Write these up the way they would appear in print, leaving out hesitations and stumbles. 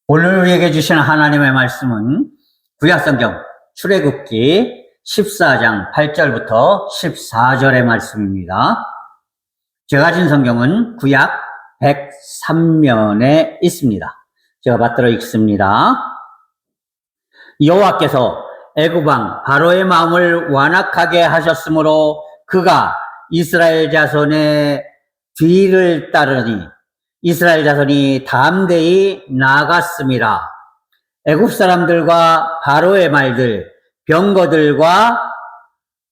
오늘 우리에게 주시는 하나님의 말씀은 구약성경 출애굽기 14장 8절부터 14절의 말씀입니다. 제가 가진 성경은 구약 103면에 있습니다. 제가 받들어 읽습니다. 여호와께서 애굽왕 바로의 마음을 완악하게 하셨으므로 그가 이스라엘 자손의 뒤를 따르니 이스라엘 자손이 담대히 나아갔습니다. 애굽 사람들과 바로의 말들, 병거들과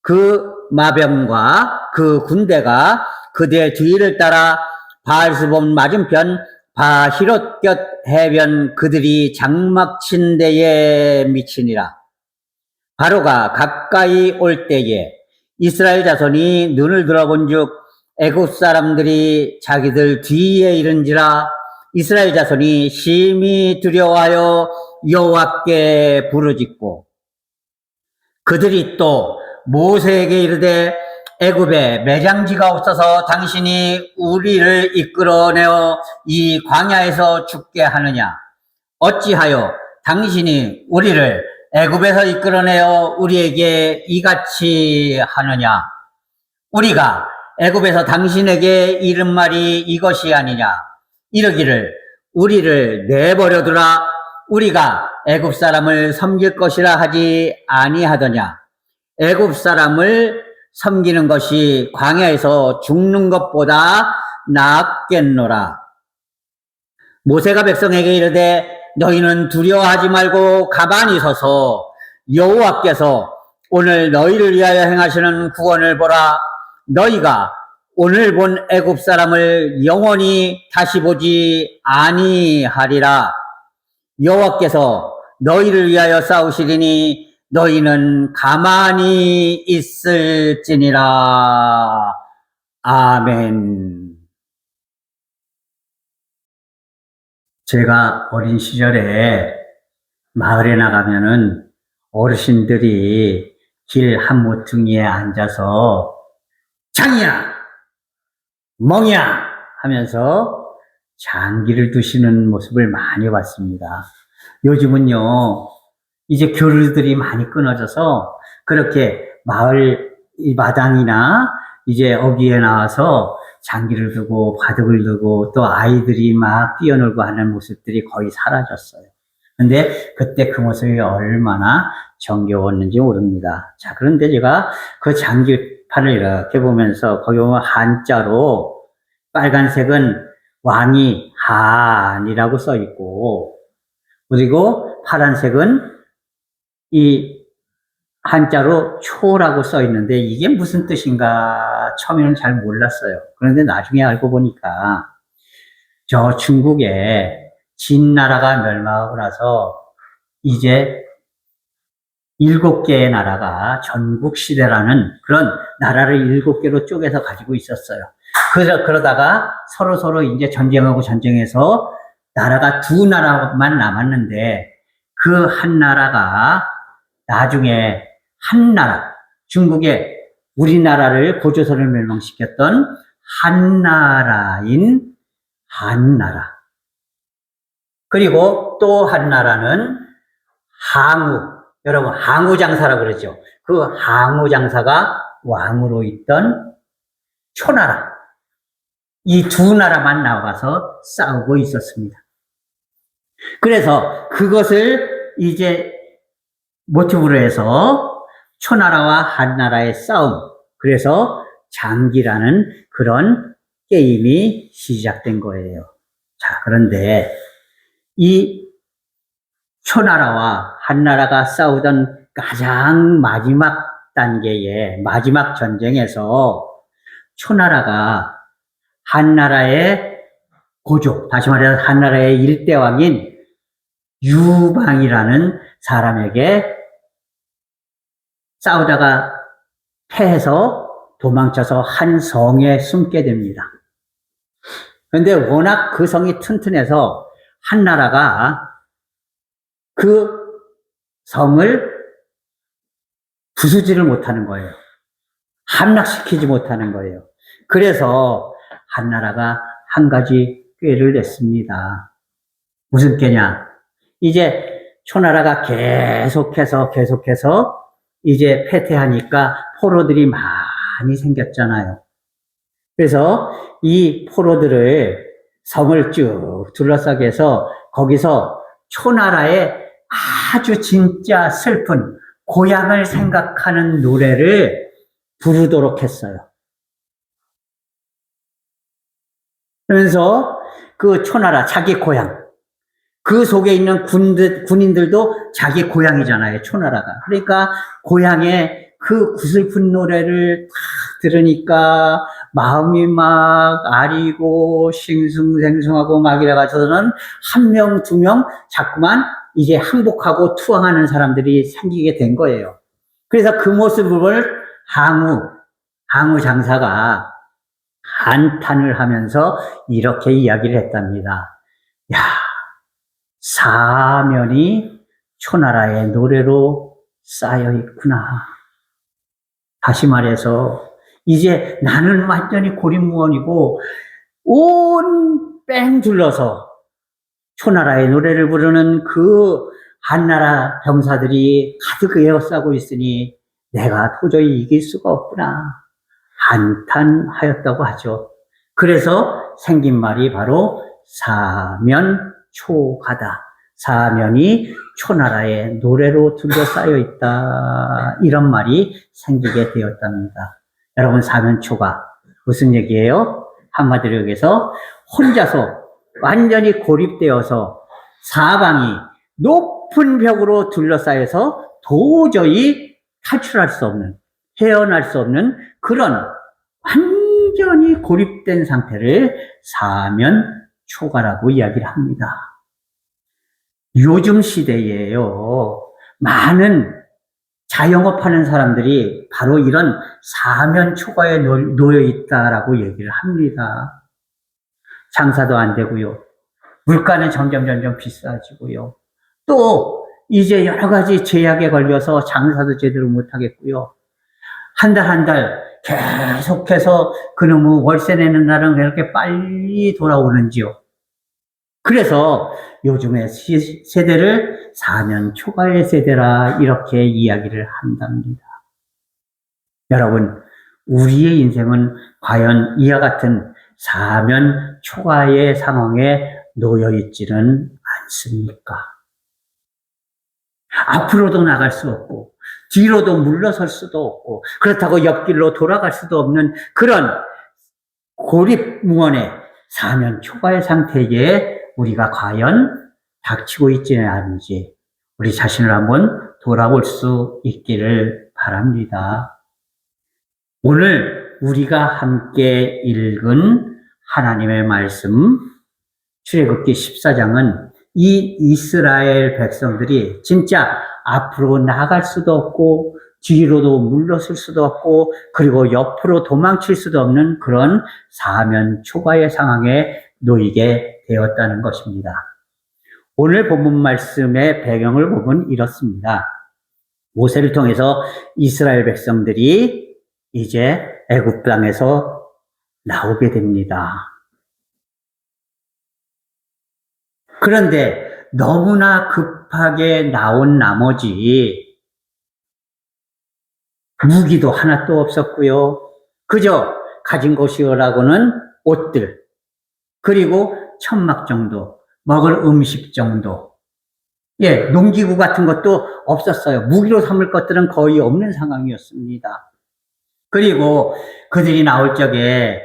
그 마병과 그 군대가 그들의 뒤를 따라 바알스본 맞은편 바히롯곁 해변 그들이 장막 친 데에 미치니라. 바로가 가까이 올 때에 이스라엘 자손이 눈을 들어본즉 애굽 사람들이 자기들 뒤에 이른지라. 이스라엘 자손이 심히 두려워하여 여호와께 부르짖고 그들이 또 모세에게 이르되 애굽에 매장지가 없어서 당신이 우리를 이끌어내어 이 광야에서 죽게 하느냐? 어찌하여 당신이 우리를 애굽에서 이끌어내어 우리에게 이같이 하느냐? 우리가 애굽에서 당신에게 이른 말이 이것이 아니냐? 이르기를 우리를 내버려두라. 우리가 애굽 사람을 섬길 것이라 하지 아니하더냐? 애굽 사람을 섬기는 것이 광야에서 죽는 것보다 낫겠노라. 모세가 백성에게 이르되 너희는 두려워하지 말고 가만히 서서 여호와께서 오늘 너희를 위하여 행하시는 구원을 보라. 너희가 오늘 본 애굽 사람을 영원히 다시 보지 아니하리라. 여호와께서 너희를 위하여 싸우시리니 너희는 가만히 있을지니라. 아멘. 제가 어린 시절에 마을에 나가면은 어르신들이 길 한 모퉁이에 앉아서 장이야, 멍이야 하면서 장기를 두시는 모습을 많이 봤습니다. 요즘은요, 이제 교류들이 많이 끊어져서 그렇게 마을 마당이나 이제 어귀에 나와서 장기를 두고 바둑을 두고 또 아이들이 막 뛰어놀고 하는 모습들이 거의 사라졌어요. 근데 그때 그 모습이 얼마나 정겨웠는지 모릅니다. 자, 그런데 제가 그 장기판을 이렇게 보면서 거기 보면 한자로 빨간색은 왕이 한이라고 써 있고 그리고 파란색은 이 한자로 초라고 써 있는데 이게 무슨 뜻인가 처음에는 잘 몰랐어요. 그런데 나중에 알고 보니까 저 중국에 진나라가 멸망하고 나서 이제 7개의 나라가 전국시대라는 그런 나라를 7개로 쪼개서 가지고 있었어요. 그러다가 서로 이제 전쟁하고 전쟁해서 나라가 2나라만 남았는데 그 한 나라가 나중에 한 나라, 중국에 우리나라를 고조선을 멸망시켰던 한나라인 한나라. 그리고 또 한 나라는 항우, 여러분 항우장사라고 그러죠. 그 항우장사가 왕으로 있던 초나라. 이 2나라만 나와서 싸우고 있었습니다. 그래서 그것을 이제 모티브로 해서 초나라와 한나라의 싸움, 그래서 장기라는 그런 게임이 시작된 거예요. 자, 그런데 이 초나라와 한나라가 싸우던 가장 마지막 단계의 마지막 전쟁에서 초나라가 한나라의 고조, 다시 말해서 한나라의 일대왕인 유방이라는 사람에게 싸우다가 패해서 도망쳐서 한 성에 숨게 됩니다. 그런데 워낙 그 성이 튼튼해서 한나라가 그 성을 부수지를 못하는 거예요. 함락시키지 못하는 거예요. 그래서 한나라가 한 가지 꾀를 냈습니다. 무슨 꾀냐? 이제 초나라가 계속해서 이제 패퇴하니까 포로들이 많이 생겼잖아요. 그래서 이 포로들을 성을 쭉 둘러싸게 해서 거기서 초나라의 아주 진짜 슬픈 고향을 생각하는 노래를 부르도록 했어요. 그러면서 그 초나라, 자기 고향, 그 속에 있는 군인들도 자기 고향이잖아요, 초나라가. 그러니까 고향의 그 구슬픈 노래를 딱 들으니까 마음이 막 아리고 싱숭생숭하고 막 이래가지고는 한 명, 두 명 자꾸만 이제 항복하고 투항하는 사람들이 생기게 된 거예요. 그래서 그 모습을 항우 장사가 한탄을 하면서 이렇게 이야기를 했답니다. 야, 사면이 초나라의 노래로 쌓여 있구나. 다시 말해서 이제 나는 완전히 고립무원이고 온 뺑 둘러서 초나라의 노래를 부르는 그 한나라 병사들이 가득 에워싸고 있으니 내가 도저히 이길 수가 없구나. 한탄하였다고 하죠. 그래서 생긴 말이 바로 사면초가다. 사면이 초나라의 노래로 둘러싸여 있다. 이런 말이 생기게 되었답니다. 여러분, 사면초가 무슨 얘기예요? 한마디로 얘기해서 혼자서 완전히 고립되어서 사방이 높은 벽으로 둘러싸여서 도저히 탈출할 수 없는, 헤어날 수 없는 그런 완전히 고립된 상태를 사면초가라고 이야기를 합니다. 요즘 시대에요, 많은 자영업하는 사람들이 바로 이런 사면초가에 놓여 있다라고 얘기를 합니다. 장사도 안 되고요. 물가는 점점 비싸지고요. 또 이제 여러 가지 제약에 걸려서 장사도 제대로 못 하겠고요. 한 달 계속해서 그놈의 월세 내는 날은 왜 이렇게 빨리 돌아오는지요. 그래서 요즘의 세대를 사면초가의 세대라 이렇게 이야기를 한답니다. 여러분, 우리의 인생은 과연 이와 같은 사면초가의 상황에 놓여 있지는 않습니까? 앞으로도 나갈 수 없고 뒤로도 물러설 수도 없고 그렇다고 옆길로 돌아갈 수도 없는 그런 고립무원의 사면초가의 상태에 우리가 과연 닥치고 있지는 않은지 우리 자신을 한번 돌아볼 수 있기를 바랍니다. 오늘 우리가 함께 읽은 하나님의 말씀 출애굽기 14장은 이 이스라엘 백성들이 진짜 앞으로 나아갈 수도 없고 뒤로도 물러설 수도 없고 그리고 옆으로 도망칠 수도 없는 그런 사면초가의 상황에 놓이게 되었다는 것입니다. 오늘 본문 말씀의 배경을 보면 이렇습니다. 모세를 통해서 이스라엘 백성들이 이제 애굽 땅에서 나오게 됩니다. 그런데 너무나 급하게 나온 나머지 무기도 하나도 없었고요. 그저 가진 것이라고는 옷들, 그리고 천막 정도, 먹을 음식 정도. 예, 농기구 같은 것도 없었어요. 무기로 삼을 것들은 거의 없는 상황이었습니다. 그리고 그들이 나올 적에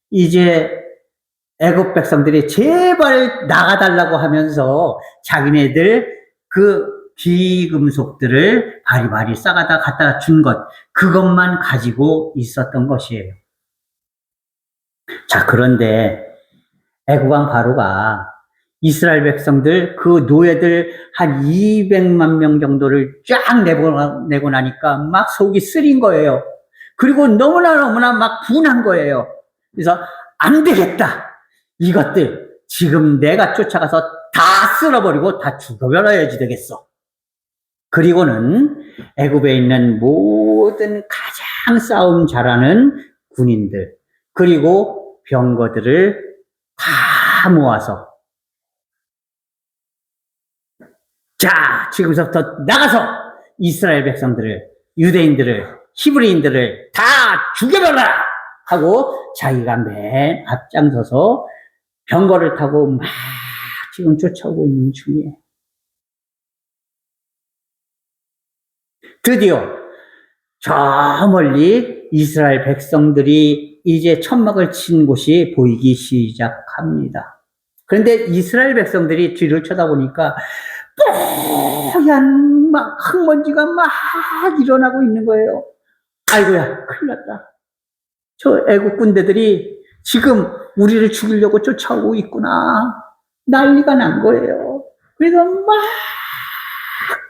이제 애굽 백성들이 제발 나가달라고 하면서 자기네들 그 귀금속들을 바리바리 싸가다 갖다 준 것, 그것만 가지고 있었던 것이에요. 자, 그런데 애굽왕 바로가 이스라엘 백성들, 그 노예들 한 200만 명 정도를 쫙 내고 나니까 막 속이 쓰린 거예요. 그리고 너무나 막 분한 거예요. 그래서 안 되겠다. 이것들 지금 내가 쫓아가서 다 쓸어버리고 다 죽여버려야지 되겠어. 그리고는 애굽에 있는 모든 가장 싸움 잘하는 군인들 그리고 병거들을 다 모아서 자, 지금부터 나가서 이스라엘 백성들을, 유대인들을, 히브리인들을 다 죽여버려라! 하고 자기가 맨 앞장서서 병거를 타고 막 지금 쫓아오고 있는 중이에요. 드디어 저 멀리 이스라엘 백성들이 이제 천막을 친 곳이 보이기 시작합니다. 그런데 이스라엘 백성들이 뒤를 쳐다보니까 뽀얀 막 흙먼지가 막 일어나고 있는 거예요. 아이고야, 큰일 났다. 저 애국 군대들이 지금 우리를 죽이려고 쫓아오고 있구나. 난리가 난 거예요. 그래서 막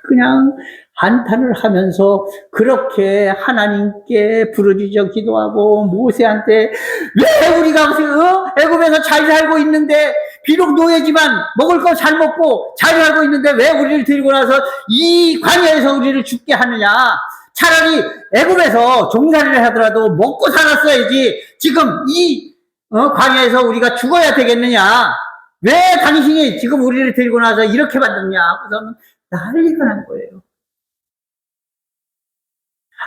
그냥 한탄을 하면서 그렇게 하나님께 부르짖어 기도하고 모세한테 왜 우리가 애굽에서 잘 살고 있는데 비록 노예지만 먹을 거 잘 먹고 잘 살고 있는데 왜 우리를 데리고 나서 이 광야에서 우리를 죽게 하느냐. 차라리 애굽에서 종살이를 하더라도 먹고 살았어야지 지금 이 광야에서 우리가 죽어야 되겠느냐. 왜 당신이 지금 우리를 데리고 나서 이렇게 만드냐. 그래서 난리가 난 거예요.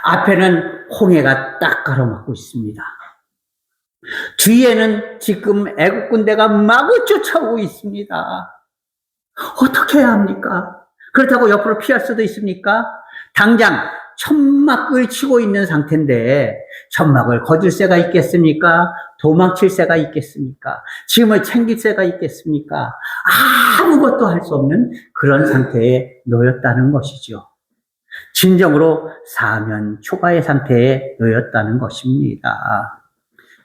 앞에는 홍해가 딱 가로막고 있습니다. 뒤에는 지금 애국 군대가 마구 쫓아오고 있습니다. 어떻게 해야 합니까? 그렇다고 옆으로 피할 수도 있습니까? 당장 천막을 치고 있는 상태인데 천막을 거둘 새가 있겠습니까? 도망칠 새가 있겠습니까? 짐을 챙길 새가 있겠습니까? 아무것도 할 수 없는 그런 상태에 놓였다는 것이죠. 진정으로 사면 초과의 상태에 놓였다는 것입니다.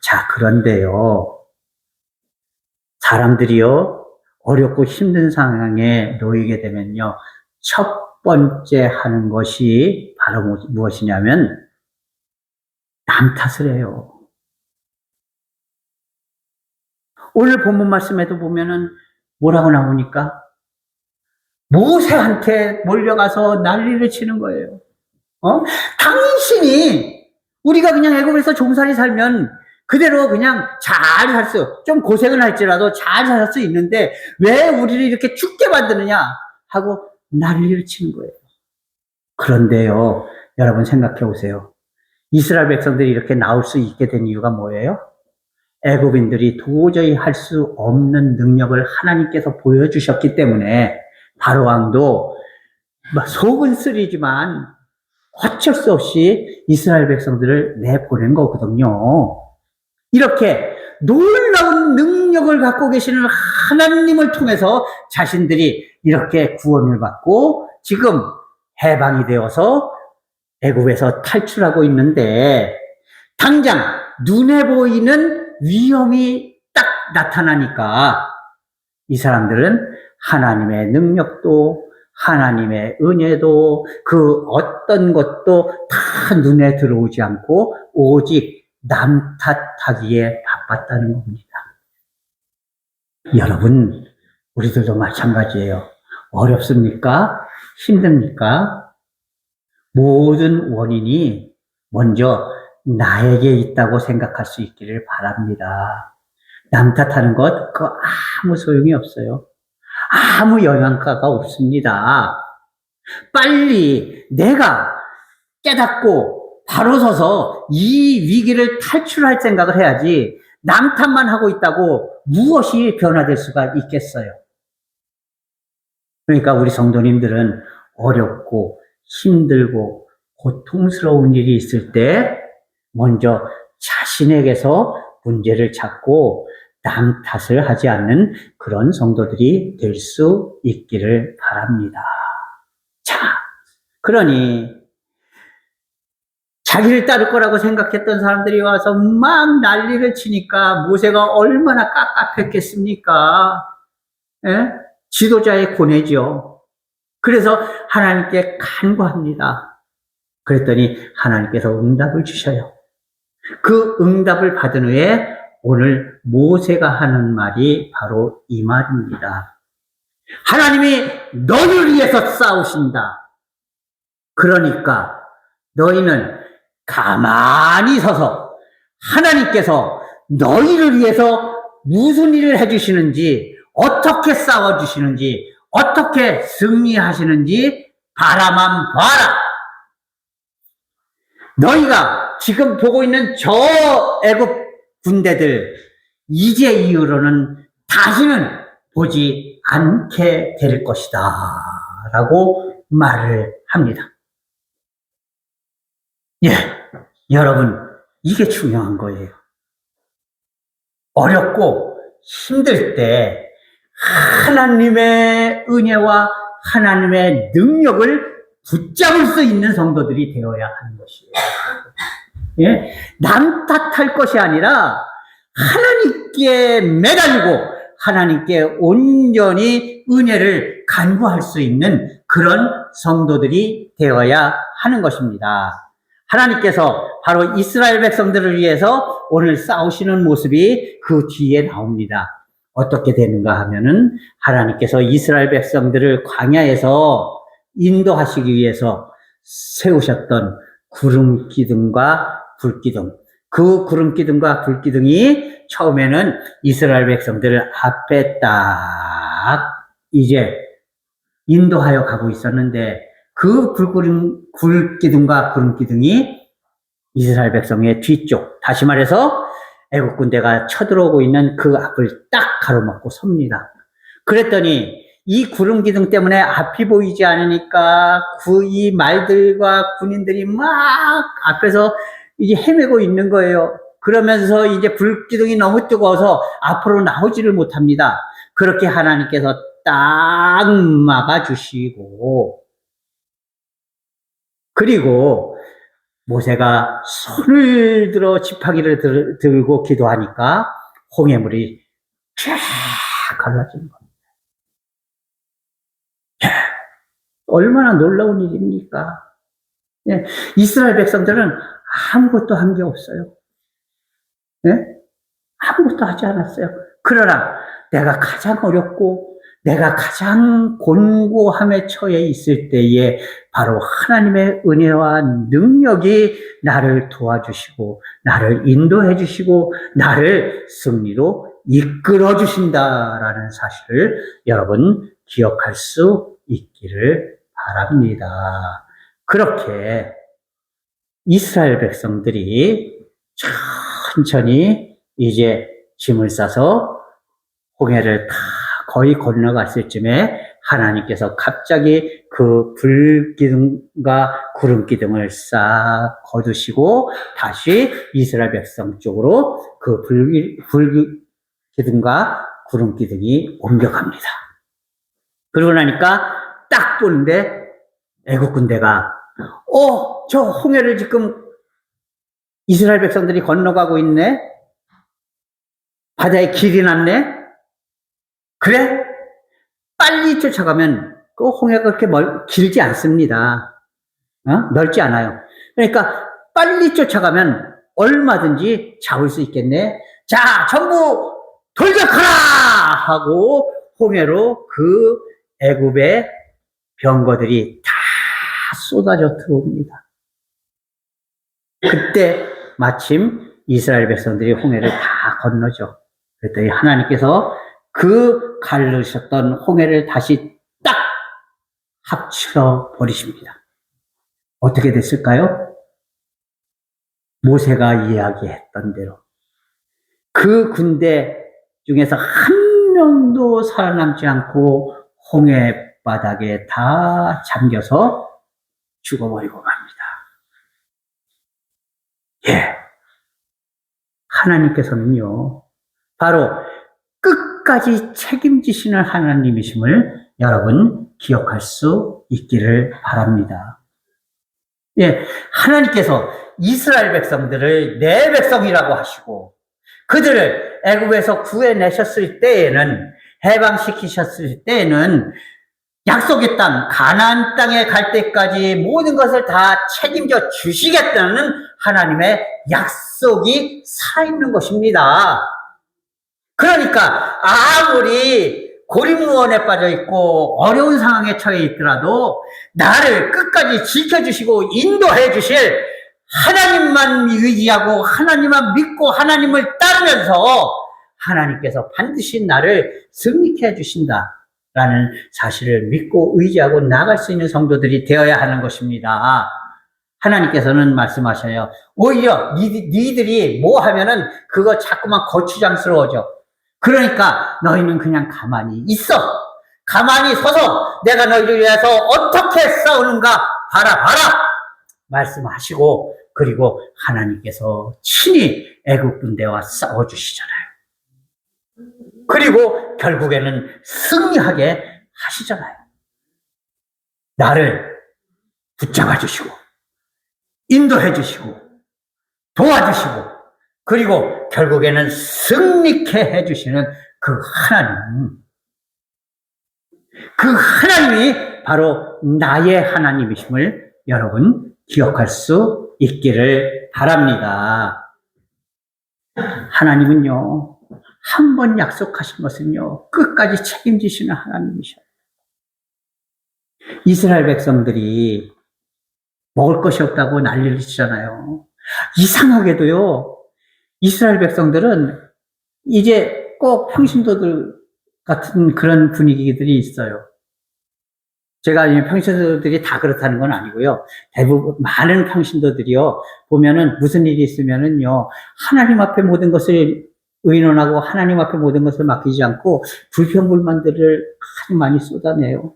자, 그런데요, 사람들이요, 어렵고 힘든 상황에 놓이게 되면요, 첫 번째 하는 것이 바로 무엇이냐면, 남 탓을 해요. 오늘 본문 말씀에도 보면은 뭐라고 나오니까? 모세한테 몰려가서 난리를 치는 거예요. 당신이 우리가 그냥 애굽에서 종살이 살면 그대로 그냥 잘 살 좀 고생은 할지라도 잘 살 수 있는데 왜 우리를 이렇게 죽게 만드느냐 하고 난리를 치는 거예요. 그런데요, 여러분 생각해 보세요. 이스라엘 백성들이 이렇게 나올 수 있게 된 이유가 뭐예요? 애굽인들이 도저히 할 수 없는 능력을 하나님께서 보여주셨기 때문에 바로 왕도 속은 쓰리지만 어쩔 수 없이 이스라엘 백성들을 내보낸 거거든요. 이렇게 놀라운 능력을 갖고 계시는 하나님을 통해서 자신들이 이렇게 구원을 받고 지금 해방이 되어서 애굽에서 탈출하고 있는데 당장 눈에 보이는 위험이 딱 나타나니까 이 사람들은 하나님의 능력도 하나님의 은혜도 그 어떤 것도 다 눈에 들어오지 않고 오직 남 탓하기에 바빴다는 겁니다. 여러분, 우리들도 마찬가지예요. 어렵습니까? 힘듭니까? 모든 원인이 먼저 나에게 있다고 생각할 수 있기를 바랍니다. 남 탓하는 것, 그거 아무 소용이 없어요. 아무 영향가가 없습니다. 빨리 내가 깨닫고 바로 서서 이 위기를 탈출할 생각을 해야지 남 탓만 하고 있다고 무엇이 변화될 수가 있겠어요. 그러니까 우리 성도님들은 어렵고 힘들고 고통스러운 일이 있을 때 먼저 자신에게서 문제를 찾고 남 탓을 하지 않는 그런 성도들이 될 수 있기를 바랍니다. 자, 그러니 자기를 따를 거라고 생각했던 사람들이 와서 막 난리를 치니까 모세가 얼마나 깝깝했겠습니까? 예? 지도자의 고뇌죠. 그래서 하나님께 간구합니다. 그랬더니 하나님께서 응답을 주셔요. 그 응답을 받은 후에 오늘 모세가 하는 말이 바로 이 말입니다. 하나님이 너를 위해서 싸우신다. 그러니까 너희는 가만히 서서 하나님께서 너희를 위해서 무슨 일을 해주시는지, 어떻게 싸워주시는지, 어떻게 승리하시는지 바라만 봐라. 너희가 지금 보고 있는 저 애굽 군대들 이제 이후로는 다시는 보지 않게 될 것이다 라고 말을 합니다. 예, 여러분, 이게 중요한 거예요. 어렵고 힘들 때 하나님의 은혜와 하나님의 능력을 붙잡을 수 있는 성도들이 되어야 하는 것이에요. 예? 남 탓할 것이 아니라 하나님께 매달리고 하나님께 온전히 은혜를 간구할 수 있는 그런 성도들이 되어야 하는 것입니다. 하나님께서 바로 이스라엘 백성들을 위해서 오늘 싸우시는 모습이 그 뒤에 나옵니다. 어떻게 되는가 하면은 하나님께서 이스라엘 백성들을 광야에서 인도하시기 위해서 세우셨던 구름 기둥과 불 기둥, 그 구름 기둥과 불 기둥이 처음에는 이스라엘 백성들을 앞에 딱 이제 인도하여 가고 있었는데 그 불 기둥과 구름 기둥이 이스라엘 백성의 뒤쪽, 다시 말해서 애국 군대가 쳐들어오고 있는 그 앞을 딱 가로막고 섭니다. 그랬더니 이 구름 기둥 때문에 앞이 보이지 않으니까 이 말들과 군인들이 막 앞에서 이제 헤매고 있는 거예요. 그러면서 이제 불 기둥이 너무 뜨거워서 앞으로 나오지를 못합니다. 그렇게 하나님께서 딱 막아주시고, 그리고 모세가 손을 들어 지팡이를 들고 기도하니까 홍해물이 쫙 갈라진 겁니다. 얼마나 놀라운 일입니까? 예, 이스라엘 백성들은 아무것도 한 게 없어요. 예? 아무것도 하지 않았어요. 그러나 내가 가장 어렵고 내가 가장 곤고함에 처해 있을 때에 바로 하나님의 은혜와 능력이 나를 도와주시고 나를 인도해 주시고 나를 승리로 이끌어 주신다라는 사실을 여러분 기억할 수 있기를 바랍니다. 그렇게 이스라엘 백성들이 천천히 이제 짐을 싸서 홍해를 다 거의 건너갔을 쯤에 하나님께서 갑자기 그 불기둥과 구름기둥을 싹 거두시고 다시 이스라엘 백성 쪽으로 그 불기둥과 구름기둥이 옮겨갑니다. 그러고 나니까 딱 보는데 애국 군대가 저 홍해를 지금 이스라엘 백성들이 건너가고 있네? 바다에 길이 났네? 그래? 빨리 쫓아가면 그 홍해가 그렇게 길지 않습니다. 넓지 않아요. 그러니까 빨리 쫓아가면 얼마든지 잡을 수 있겠네. 자, 전부 돌격하라! 하고 홍해로 그 애굽의 병거들이 다 쏟아져 들어옵니다. 그때 마침 이스라엘 백성들이 홍해를 다 건너죠. 그랬더니 하나님께서 그 가르셨던 홍해를 다시 딱 합쳐 버리십니다. 어떻게 됐을까요? 모세가 이야기했던 대로 그 군대 중에서 한 명도 살아남지 않고 홍해 바닥에 다 잠겨서 죽어버리고 갑니다. 예. 하나님께서는요, 바로 끝까지 책임지시는 하나님이심을 여러분 기억할 수 있기를 바랍니다. 예. 하나님께서 이스라엘 백성들을 내 백성이라고 하시고, 그들을 애굽에서 구해내셨을 때에는, 해방시키셨을 때에는 약속의 땅, 가나안 땅에 갈 때까지 모든 것을 다 책임져 주시겠다는 하나님의 약속이 살아있는 것입니다. 그러니까 아무리 고립무원에 빠져있고 어려운 상황에 처해 있더라도 나를 끝까지 지켜주시고 인도해 주실 하나님만 의지하고 하나님만 믿고 하나님을 따르면서 하나님께서 반드시 나를 승리케 해주신다. 라는 사실을 믿고 의지하고 나아갈 수 있는 성도들이 되어야 하는 것입니다. 하나님께서는 말씀하셔요. 오히려 니들이 뭐 하면은 그거 자꾸만 거추장스러워져. 그러니까 너희는 그냥 가만히 있어. 가만히 서서 내가 너희를 위해서 어떻게 싸우는가 봐라. 말씀하시고, 그리고 하나님께서 친히 애국 군대와 싸워주시잖아요. 그리고 결국에는 승리하게 하시잖아요. 나를 붙잡아 주시고, 인도해 주시고, 도와주시고, 그리고 결국에는 승리케 해주시는 그 하나님. 그 하나님이 바로 나의 하나님이심을 여러분 기억할 수 있기를 바랍니다. 하나님은요, 한 번 약속하신 것은요, 끝까지 책임지시는 하나님이셔요. 이스라엘 백성들이 먹을 것이 없다고 난리를 치잖아요. 이상하게도요, 이스라엘 백성들은 이제 꼭 평신도들 같은 그런 분위기들이 있어요. 제가 평신도들이 다 그렇다는 건 아니고요. 대부분 많은 평신도들이요, 보면은 무슨 일이 있으면은요, 하나님 앞에 모든 것을 의논하고 하나님 앞에 모든 것을 맡기지 않고 불평불만들을 아주 많이 쏟아내요.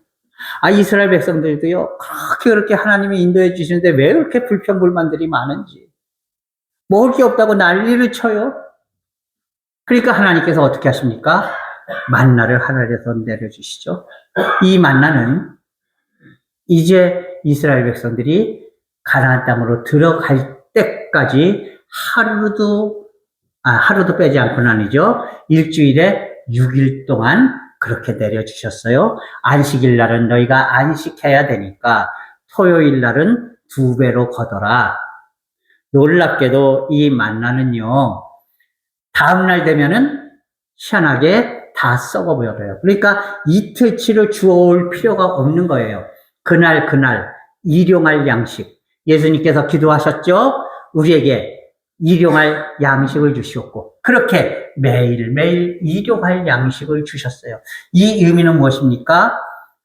이스라엘 백성들도요, 그렇게 하나님이 인도해 주시는데 왜 그렇게 불평불만들이 많은지, 먹을 게 없다고 난리를 쳐요. 그러니까 하나님께서 어떻게 하십니까? 만나를 하늘에서 내려주시죠. 이 만나는 이제 이스라엘 백성들이 가나안 땅으로 들어갈 때까지 하루도 빼지 않고는 아니죠. 일주일에 6일 동안 그렇게 내려주셨어요. 안식일 날은 너희가 안식해야 되니까 토요일 날은 2배로 거둬라. 놀랍게도 이 만나는요, 다음날 되면은 희한하게 다 썩어버려요. 그러니까 이틀치를 주워올 필요가 없는 거예요. 그날 일용할 양식. 예수님께서 기도하셨죠? 우리에게 일용할 양식을 주시었고, 그렇게 매일매일 일용할 양식을 주셨어요. 이 의미는 무엇입니까?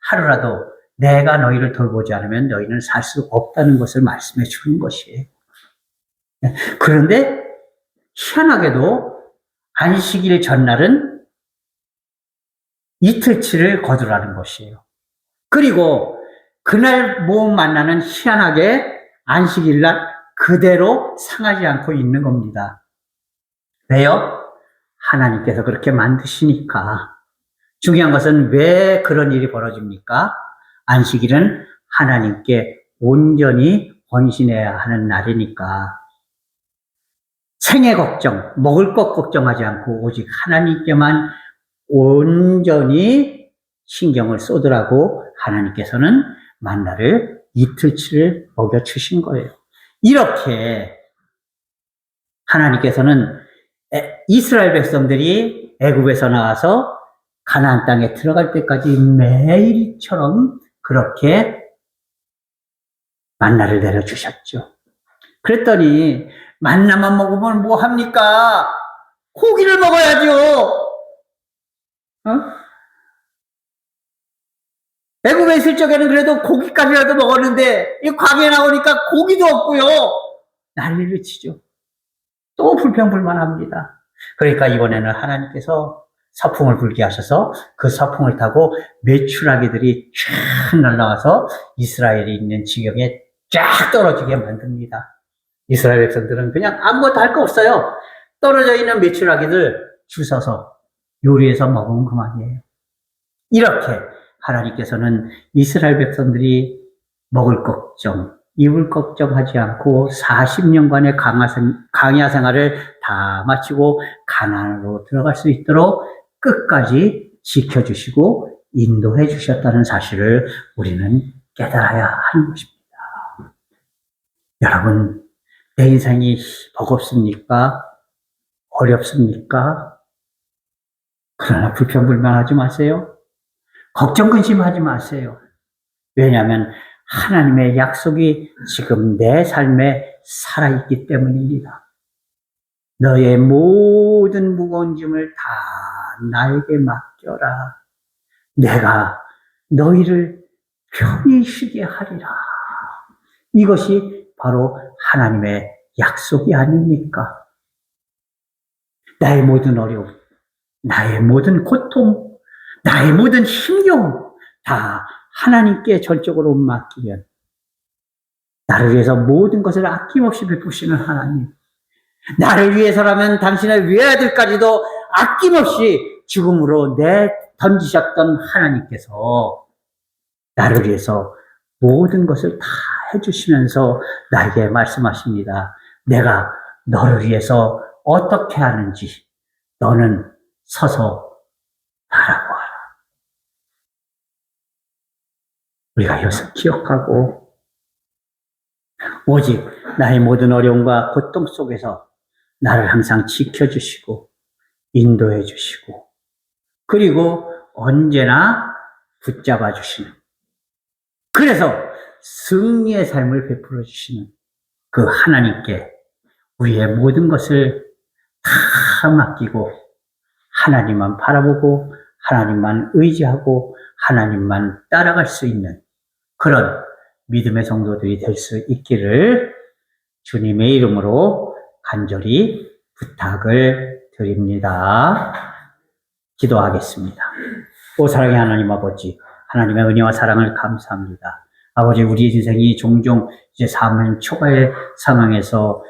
하루라도 내가 너희를 돌보지 않으면 너희는 살 수 없다는 것을 말씀해 주는 것이에요. 그런데 희한하게도 안식일 전날은 이틀치를 거두라는 것이에요. 그리고 그날 모음 만나는 희한하게 안식일날 그대로 상하지 않고 있는 겁니다. 왜요? 하나님께서 그렇게 만드시니까. 중요한 것은 왜 그런 일이 벌어집니까? 안식일은 하나님께 온전히 헌신해야 하는 날이니까. 생애 걱정, 먹을 것 걱정하지 않고 오직 하나님께만 온전히 신경을 쏟으라고 하나님께서는 만나를 이틀치를 먹여주신 거예요. 이렇게 하나님께서는 이스라엘 백성들이 애굽에서 나와서 가나안 땅에 들어갈 때까지 매일처럼 그렇게 만나를 내려주셨죠. 그랬더니 만나만 먹으면 뭐 합니까? 고기를 먹어야죠. 애굽에 있을 적에는 그래도 고기까지라도 먹었는데 이 광야에 나오니까 고기도 없고요. 난리를 치죠. 또 불평불만합니다. 그러니까 이번에는 하나님께서 서풍을 불게 하셔서 그 서풍을 타고 메추라기들이 쫙 날아와서 이스라엘이 있는 지경에 쫙 떨어지게 만듭니다. 이스라엘 백성들은 그냥 아무것도 할 거 없어요. 떨어져 있는 메추라기들 주워서 요리해서 먹으면 그만이에요. 이렇게 하나님께서는 이스라엘 백성들이 먹을 걱정, 입을 걱정하지 않고 40년간의 광야 생활을 다 마치고 가나안으로 들어갈 수 있도록 끝까지 지켜주시고 인도해 주셨다는 사실을 우리는 깨달아야 하는 것입니다. 여러분, 내 인생이 버겁습니까? 어렵습니까? 그러나 불평불만하지 마세요. 걱정 근심하지 마세요. 왜냐하면 하나님의 약속이 지금 내 삶에 살아있기 때문입니다. 너의 모든 무거운 짐을 다 나에게 맡겨라. 내가 너희를 편히 쉬게 하리라. 이것이 바로 하나님의 약속이 아닙니까? 나의 모든 어려움, 나의 모든 고통, 나의 모든 힘겨움 다 하나님께 전적으로 맡기면 나를 위해서 모든 것을 아낌없이 베푸시는 하나님, 나를 위해서라면 당신의 외아들까지도 아낌없이 죽음으로 던지셨던 하나님께서 나를 위해서 모든 것을 다 해주시면서 나에게 말씀하십니다. 내가 너를 위해서 어떻게 하는지 너는 서서 바라보아라. 우리가 이것을 기억하고 오직 나의 모든 어려움과 고통 속에서 나를 항상 지켜주시고 인도해 주시고 그리고 언제나 붙잡아 주시는, 그래서 승리의 삶을 베풀어 주시는 그 하나님께 우리의 모든 것을 다 맡기고 하나님만 바라보고 하나님만 의지하고 하나님만 따라갈 수 있는 그런 믿음의 성도들이 될 수 있기를 주님의 이름으로 간절히 부탁을 드립니다. 기도하겠습니다. 오 사랑의 하나님 아버지, 하나님의 은혜와 사랑을 감사합니다. 아버지, 우리의 인생이 종종 이제 사면 초과의 상황에서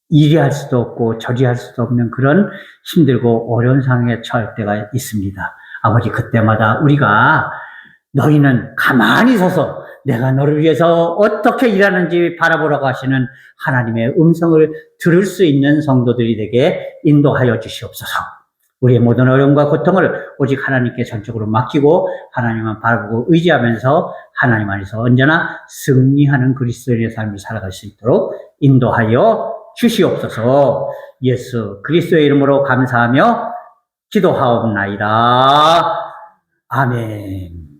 이리 할 수도 없고 저리 할 수도 없는 그런 힘들고 어려운 상황에 처할 때가 있습니다. 아버지, 그때마다 우리가 너희는 가만히 서서 내가 너를 위해서 어떻게 일하는지 바라보라고 하시는 하나님의 음성을 들을 수 있는 성도들이 되게 인도하여 주시옵소서. 우리의 모든 어려움과 고통을 오직 하나님께 전적으로 맡기고 하나님만 바라보고 의지하면서 하나님 안에서 언제나 승리하는 그리스도인의 삶을 살아갈 수 있도록 인도하여 주시옵소서. 예수 그리스도의 이름으로 감사하며 기도하옵나이다. 아멘.